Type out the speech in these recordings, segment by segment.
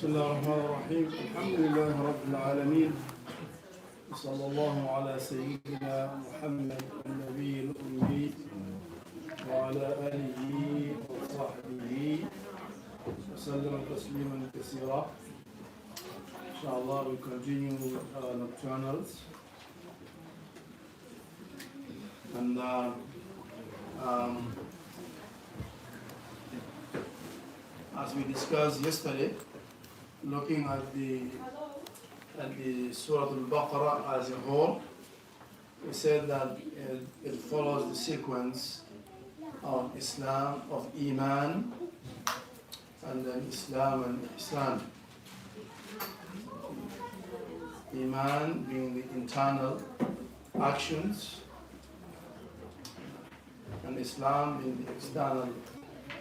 بسم الله الرحمن الرحيم الحمد لله رب العالمين صلى الله على سيدنا محمد النبي الأمي وعلى آله وصحبه وسلم تسليما كثيرا. Inshallah, we continue with Nocturnals, and as we discussed yesterday, looking at the Surah Bakar as a whole, we said that it follows the sequence of Islam, of Iman, and then Islam and Ihsan. Iman being the internal actions, and Islam being the external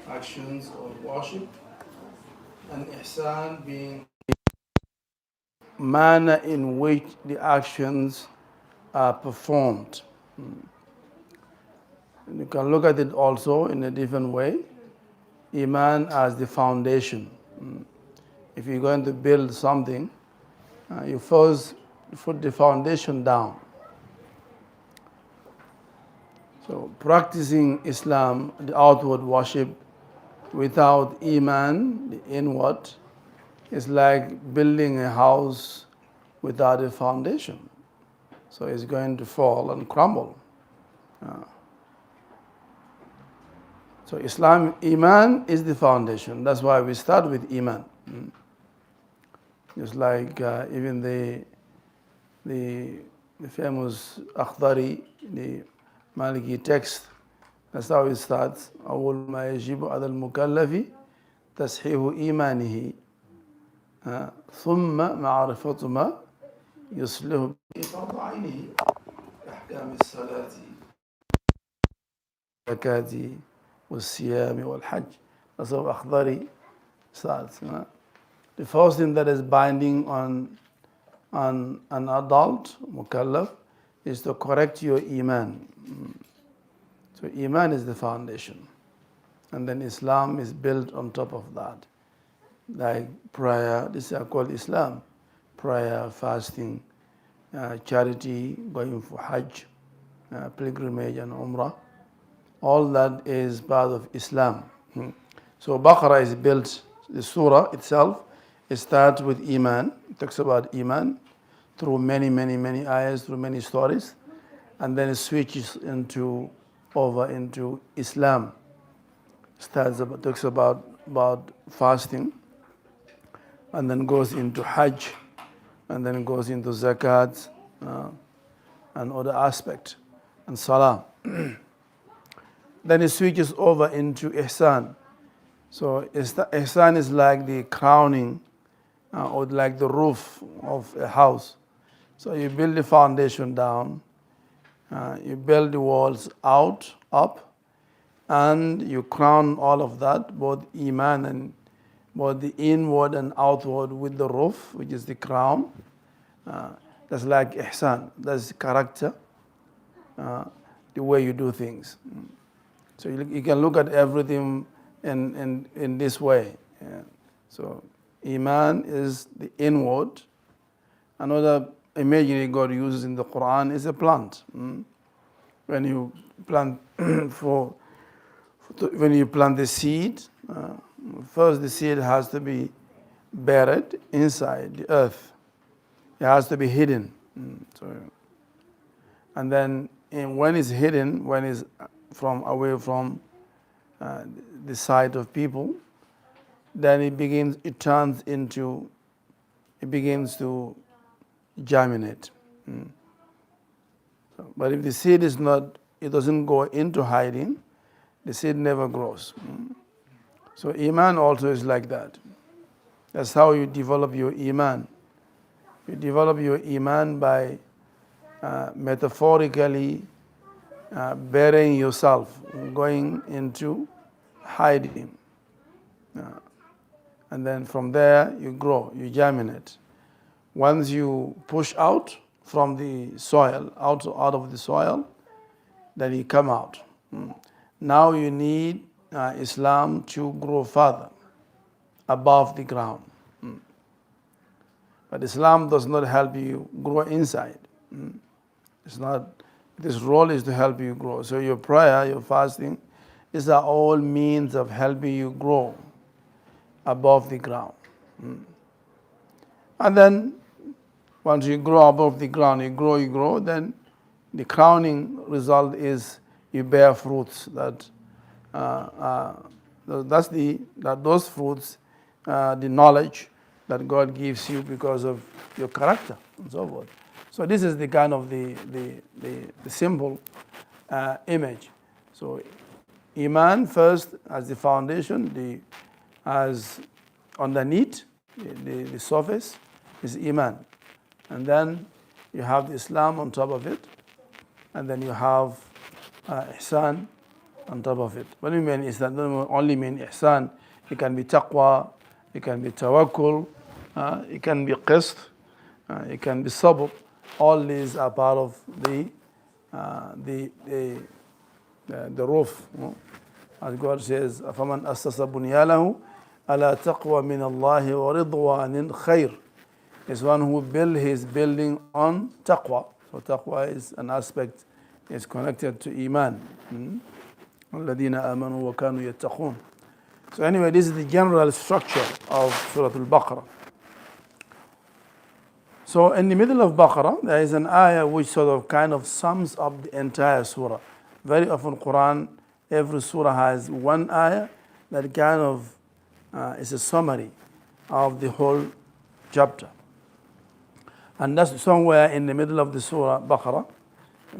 actions of worship, and Ihsan being the manner in which the actions are performed. And you can look at it also in a different way. Iman as the foundation. If you're going to build something, you first put the foundation down. So practicing Islam, the outward worship, without Iman, the inward, is like building a house without a foundation. So it's going to fall and crumble. So Islam, Iman is the foundation. That's why we start with Iman. Just like even the famous Akhdari, the Maliki text, that's how it starts. أول ما يجب على المكلف تصحيح إيمانه ثم معرفة ما يصلح به فرض عينه أحكام الصلاة والزكاة والصيام والحج. That's how Akhdari starts. The first thing that is binding on an adult, mukallaf, is to correct your Iman. So Iman is the foundation. And then Islam is built on top of that. Like prayer, this is called Islam. Prayer, fasting, charity, going for Hajj, pilgrimage and Umrah. All that is part of Islam. So Baqarah is built, the surah itself, it starts with Iman. It talks about Iman through many ayahs, through many stories. And then it switches over into Islam. Talks about fasting, and then goes into Hajj, and then goes into Zakat, and other aspects, and Salah. Then it switches over into Ihsan. So Ihsan is like the crowning, or like the roof of a house. So you build the foundation down, you build the walls up, and you crown all of that, both Iman and both the inward and outward, with the roof, which is the crown. That's like Ihsan. That's character, the way you do things. So you can look at everything in this way. So Iman is the inward. Another imagery God uses in the Quran is a plant. When you plant when you plant the seed, first the seed has to be buried inside the earth. It has to be hidden. And then when it's hidden, when it's away from the sight of people, then it begins to germinate. But if the seed it doesn't go into hiding, the seed never grows. So Iman also is like that. That's how you develop your Iman. You develop your Iman by metaphorically burying yourself, going into hiding. And then from there you grow, you germinate. Once you push out from the soil, out of the soil, then you come out. Now you need Islam to grow further above the ground. But Islam does not help you grow inside. It's not, this role is to help you grow. So your prayer, your fasting, these are all means of helping you grow above the ground. And then once you grow above the ground, you grow, then the crowning result is you bear fruits those fruits, the knowledge that God gives you because of your character and so forth. So this is the kind of the simple image. So Iman first as the foundation, as underneath the surface is Iman, and then you have the Islam on top of it, and then you have Ihsan on top of it. When we mean Ihsan, don't only mean Ihsan. It can be taqwa, it can be tawakkul, it can be qist, it can be sabr. All these are part of the roof. As God says, فَمَنْ أَسَّسَ بُنْيَانَهُ عَلَى تَقْوَى مِنَ اللَّهِ وَرِضْوَانٍ خَيْرٍ is one who build his building on taqwa. So taqwa is an aspect, is connected to Iman. الَّذِينَ آمَنُوا وَكَانُوا يَتَّقُونَ. So anyway, this is the general structure of Surah Al-Baqarah. So in the middle of Baqarah, there is an ayah which sort of kind of sums up the entire surah. Very often Quran, every surah has one ayah that kind of is a summary of the whole chapter. And that's somewhere in the middle of the Surah Bakar.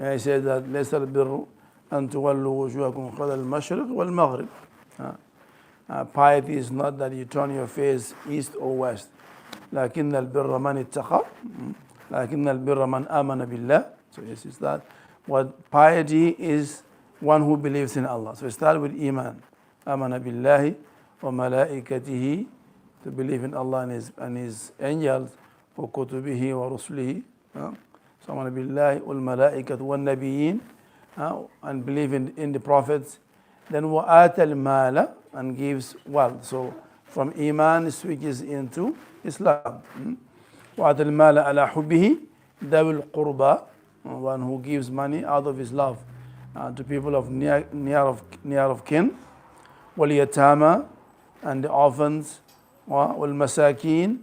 I say that لَيْسَ الْبِرُّ أَن تُوَلُّوا وُجُوهَكُمْ قِبَلَ الْمَشْرِقِ وَالْمَغْرِبِ. Piety is not that you turn your face east or west. لكن البر من اتقى لكن البر من آمن بالله. So yes, it's that. What piety is one who believes in Allah. So it starts with Iman. آمن بالله وملائكته, to believe in Allah and His angels, وكتبه ورسله. So آمن بالله والملائكة والنبيين, and believe in the prophets. Then وآتى المال, and gives wealth. So from Iman switches into Islam. وَآتَ الْمَالَ عَلَى حُبِّهِ ذَوِي الْقُرْبَى, one who gives money out of his love to people of near of kin. وَالْيَتَامَى, and the orphans. وَالْمَسَاكِينَ,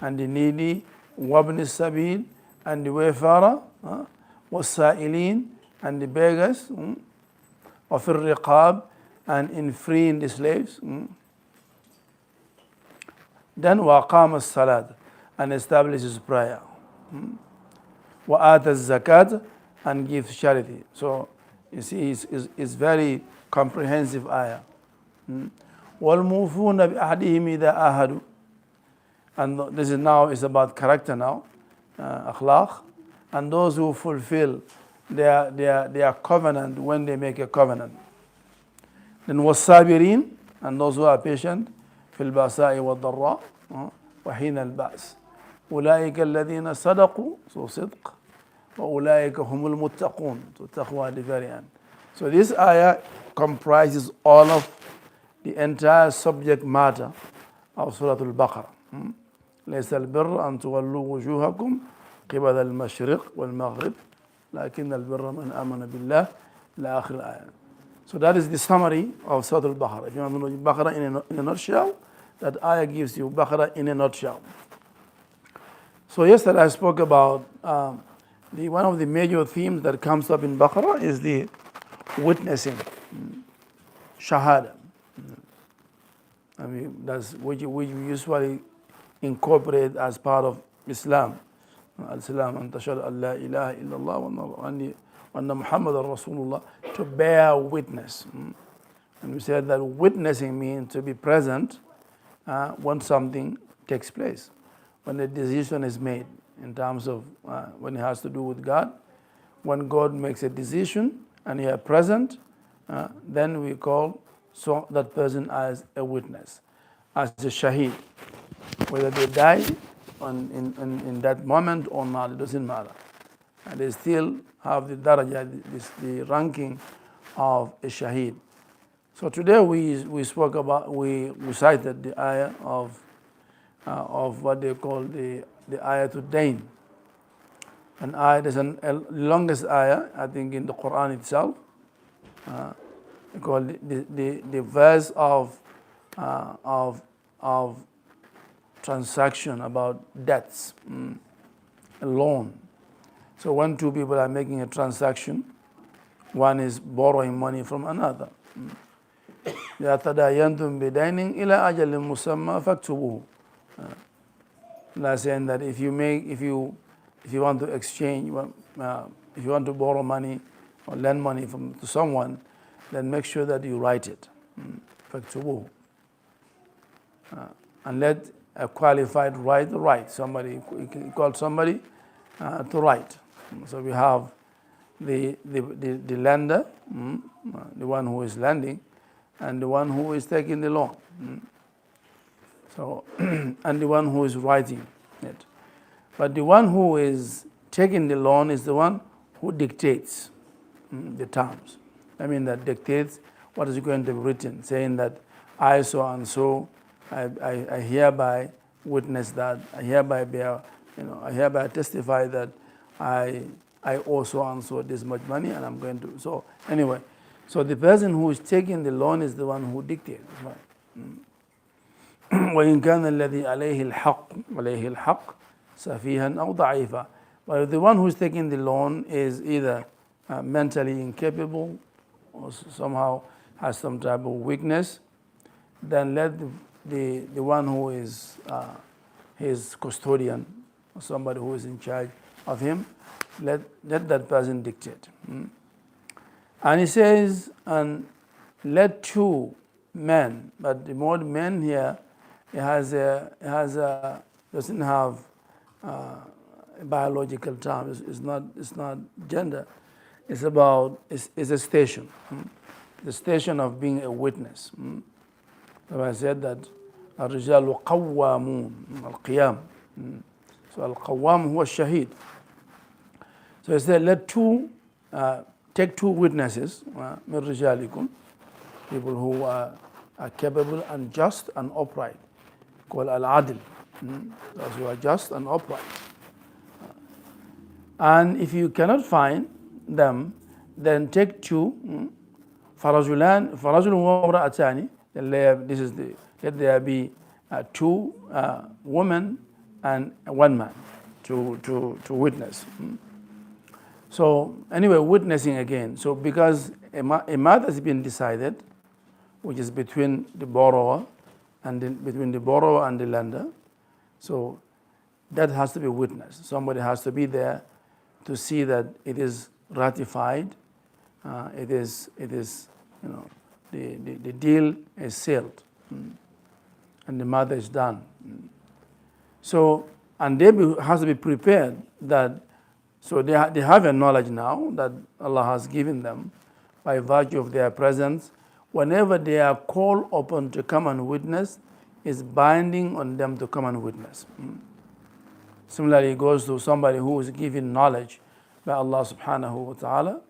and the needy. وَابْنِ السَّبِيلِ, and the wayfarer. وَالسَّائِلِينَ, and the beggars. وَفِي الرِّقَابِ, and in freeing the slaves. Then وَأَقَامَ الصَّلَاةَ, and establishes prayer. وَآتَ الزَّكَاةَ, and gives charity. So you see, it's very comprehensive ayah. وَالْمُوفُونَ بِأَحْدِهِمْ إِذَا آهَدُوا, and this is about character now, akhlaq, and those who fulfill their covenant when they make a covenant. Then وَالصَّابِرِينَ, and those who are patient, في البأساء والضراء وحين البأس أولئك الذين صدقوا, so صدق, وأولئك هم المتقون, so taqwa at the very end. So this ayah comprises all of the entire subject matter of Surah Al-Baqarah. ليس البر أن تولوا وجوهكم قبل المشرق والمغرب لكن البر من آمن بالله إلى آخر الآية. So that is the summary of Surah Al-Baqarah. If you want to know Baqarah in a nutshell, that ayah gives you Baqarah in a nutshell. So yesterday I spoke about one of the major themes that comes up in Baqarah is the witnessing, shahada. I mean, that's which we usually incorporate as part of Islam. Al-Islam an tashhadu an la ilaha illallah wa anna Muhammadan Rasulullah, to bear witness. And we said that witnessing means to be present when something takes place, when a decision is made in terms of when it has to do with God. When God makes a decision and you are present, then we call that person as a witness, as a shaheed. Whether they die in that moment or not, it doesn't matter. And they still have the daraja, the ranking of a shaheed. So today we spoke about, we recited the ayah of of what they call the ayatul dain. An ayah, there's a longest ayah, I think, in the Quran itself, called the verse of transaction about debts, a loan. So when two people are making a transaction, one is borrowing money from another. إذا تداينتم بدين إلى أجل مسمى فاكتبوه. Saying that if you want to exchange, if you want to borrow money or lend money to someone, then make sure that you write it. فاكتبوه. And let a qualified writer write. Somebody called somebody to write. So we have the lender, the one who is lending, and the one who is taking the loan. So, and the one who is writing it. But the one who is taking the loan is the one who dictates the terms. I mean, that dictates what is going to be written, saying that I so and so, I hereby witness that, I hereby bear, I hereby testify that I owe so and so this much money, and I'm going to. So anyway, so the person who is taking the loan is the one who dictates. Right? وإن كان الذي عليه الحق سفيها أو ضعيفا. But if the one who is taking the loan is either mentally incapable or somehow has some type of weakness, then let the one who is his custodian or somebody who is in charge of him, let that person dictate. And he says, and let two men, but the word men here, it doesn't have a biological term. It's not gender. It's a station. The station of being a witness. So I said that الرجال قوامون القيام. So al-qawwam huwa shahid. So he said, take two witnesses, min rijalikum, people who are capable and just and upright, called al-adl, those who are just and upright. And if you cannot find them, then take two, فرجلان وامرأتان, let there be two women and one man to witness. So anyway, witnessing again. So because a matter has been decided, which is between the borrower and the lender, so that has to be witnessed. Somebody has to be there to see that it is ratified. It is the deal is sealed, and the matter is done. So, and they has to be prepared that. So they have a knowledge now that Allah has given them by virtue of their presence. Whenever they are called upon to come and witness, is binding on them to come and witness. Similarly, it goes to somebody who is given knowledge by Allah subhanahu wa ta'ala,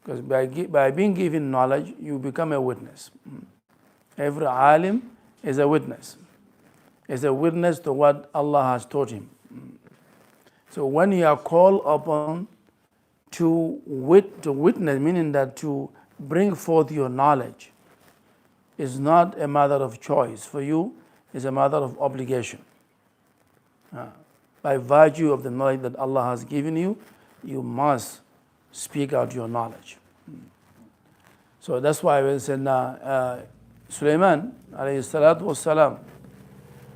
because by being given knowledge, you become a witness. Every alim is a witness. Is a witness to what Allah has taught him. So when you are called upon to witness, meaning that to bring forth your knowledge, is not a matter of choice for you, it's a matter of obligation. By virtue of the knowledge that Allah has given you, you must speak out your knowledge. So that's why we said Sulaiman alayhi salatu wassalam,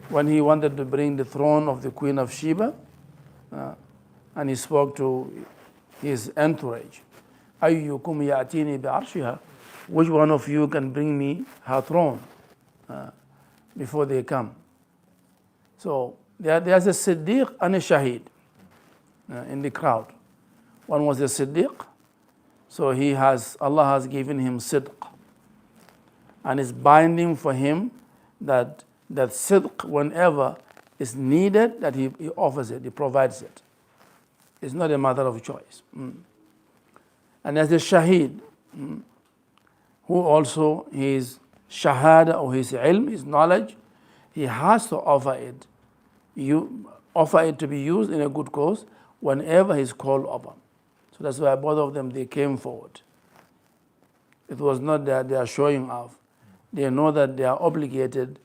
when he wanted to bring the throne of the Queen of Sheba, and he spoke to his entourage, أَيُّكُمْ يَأْتِينِي بِعَرْشِهَا, which one of you can bring me her throne before they come? So there's a Siddiq and a Shaheed in the crowd. One was a Siddiq, so Allah has given him Sidq, and it's binding for him that Sidq, whenever is needed, that he offers it, he provides it. It's not a matter of choice. And as a shaheed, who also his shahada or his ilm, his knowledge, he has to offer it you offer it to be used in a good cause whenever he's called upon. So that's why both of them, they came forward. It was not that they are showing off. They know that they are obligated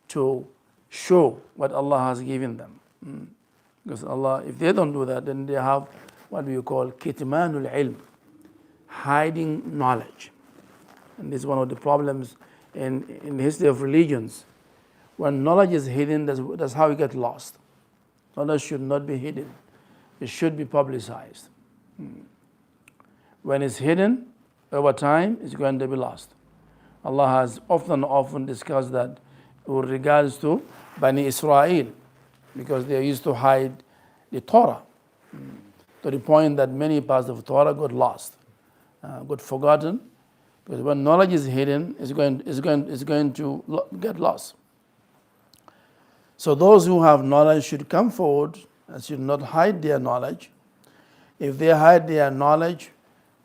to show what Allah has given them. Because Allah, if they don't do that, then they have what we call kitmanul ilm, hiding knowledge. And this is one of the problems in the history of religions. When knowledge is hidden, that's how we get lost. Knowledge should not be hidden. It should be publicized. When it's hidden, over time, it's going to be lost. Allah has often discussed that with regards to Bani Israel, because they used to hide the Torah to the point that many parts of Torah got lost, got forgotten, because when knowledge is hidden, it's going to get lost. So those who have knowledge should come forward and should not hide their knowledge. If they hide their knowledge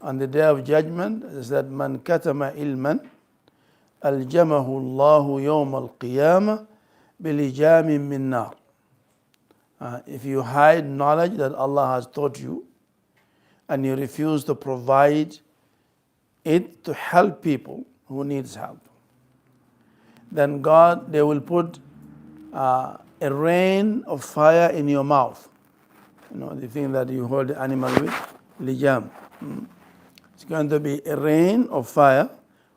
on the day of judgment, it said, "Man katama ilman, aljamahu Allahu yawm al-qiyamah bilijamin min nar." If you hide knowledge that Allah has taught you, and you refuse to provide it to help people who needs help, then they will put a rain of fire in your mouth. You know, the thing that you hold the animal with, lijam. It's going to be a rain of fire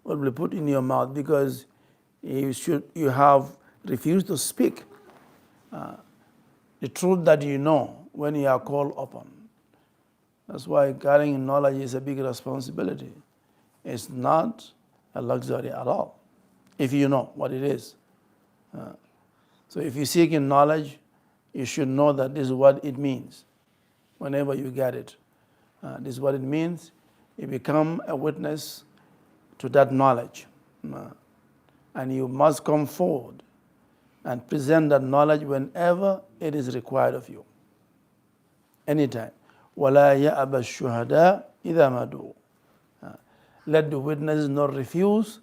will be put in your mouth because you have refused to speak the truth that you know when you are called upon. That's why carrying knowledge is a big responsibility. It's not a luxury at all, if you know what it is. So if you seek in knowledge, you should know that this is what it means. Whenever you get it, this is what it means. You become a witness to that knowledge. And you must come forward and present that knowledge whenever it is required of you. Anytime. وَلَا يَأْبَ الشُّهَدَاء إِذَا مَا دُعُوا. Let the witnesses not refuse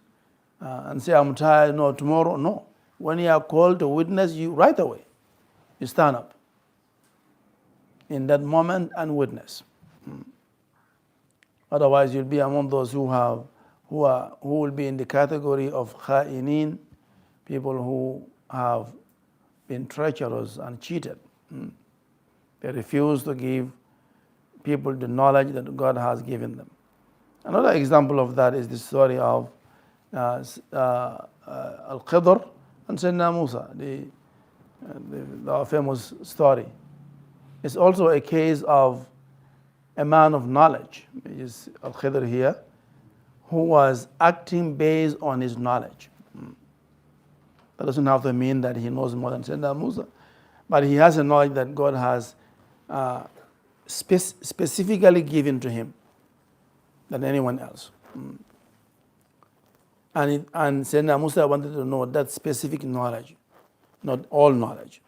and say, "I'm tired, no, tomorrow." No. When you are called to witness, you right away, you stand up in that moment and witness. Otherwise, you'll be among those who will be in the category of kha'inin, people who have been treacherous and cheated. They refuse to give people the knowledge that God has given them. Another example of that is the story of Al-Khidr and Sayyidina Musa, the famous story. It's also a case of a man of knowledge, which is Al-Khidr here, who was acting based on his knowledge. That doesn't have to mean that he knows more than Sayyidina Musa, but he has a knowledge that God has specifically given to him than anyone else. And Sayyidina Musa wanted to know that specific knowledge, not all knowledge,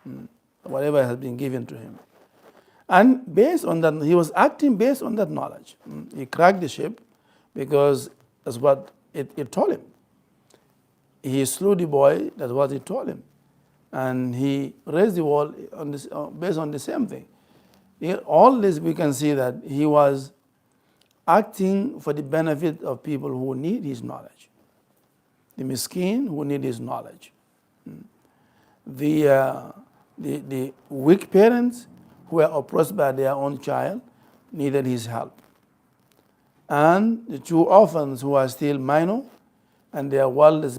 whatever has been given to him. And based on that, he was acting based on that knowledge. He cracked the ship because that's what it told him. He slew the boy, that's what it told him. And he raised the wall based on the same thing. All this we can see that he was acting for the benefit of people who need his knowledge. The miskin who need his knowledge. The weak parents who were oppressed by their own child needed his help. And the two orphans who are still minor and their world is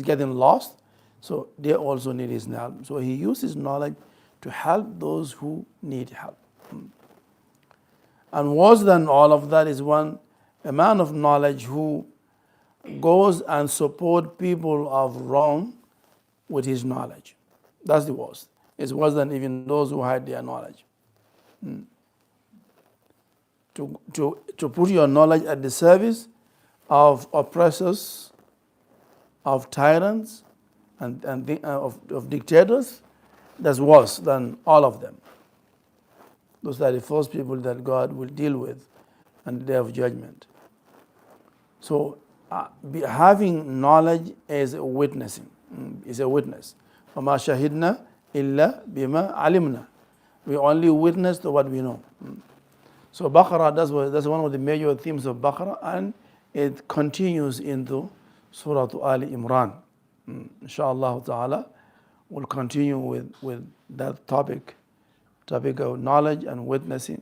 getting lost, so they also need his help. So he used his knowledge to help those who need help. And worse than all of that is a man of knowledge who goes and support people of wrong with his knowledge. That's the worst. It's worse than even those who hide their knowledge. To put your knowledge at the service of oppressors, of tyrants, and of dictators, that's worse than all of them. Those are the first people that God will deal with on the day of judgment. So having knowledge is a witnessing, is a witness. وَمَا شَهِدْنَا إِلَّا بِمَا عَلِمْنَا. We only witness to what we know. So Baqarah, that's one of the major themes of Baqarah, and it continues into Surah Ali Imran. Inshallah ta'ala, we'll continue with that topic of knowledge and witnessing,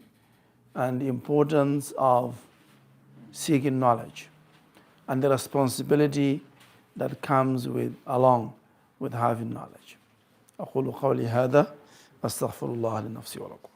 and the importance of seeking knowledge, and the responsibility that comes along with having knowledge. أقول قولي هذا أستغفر الله لنفسي ولكم.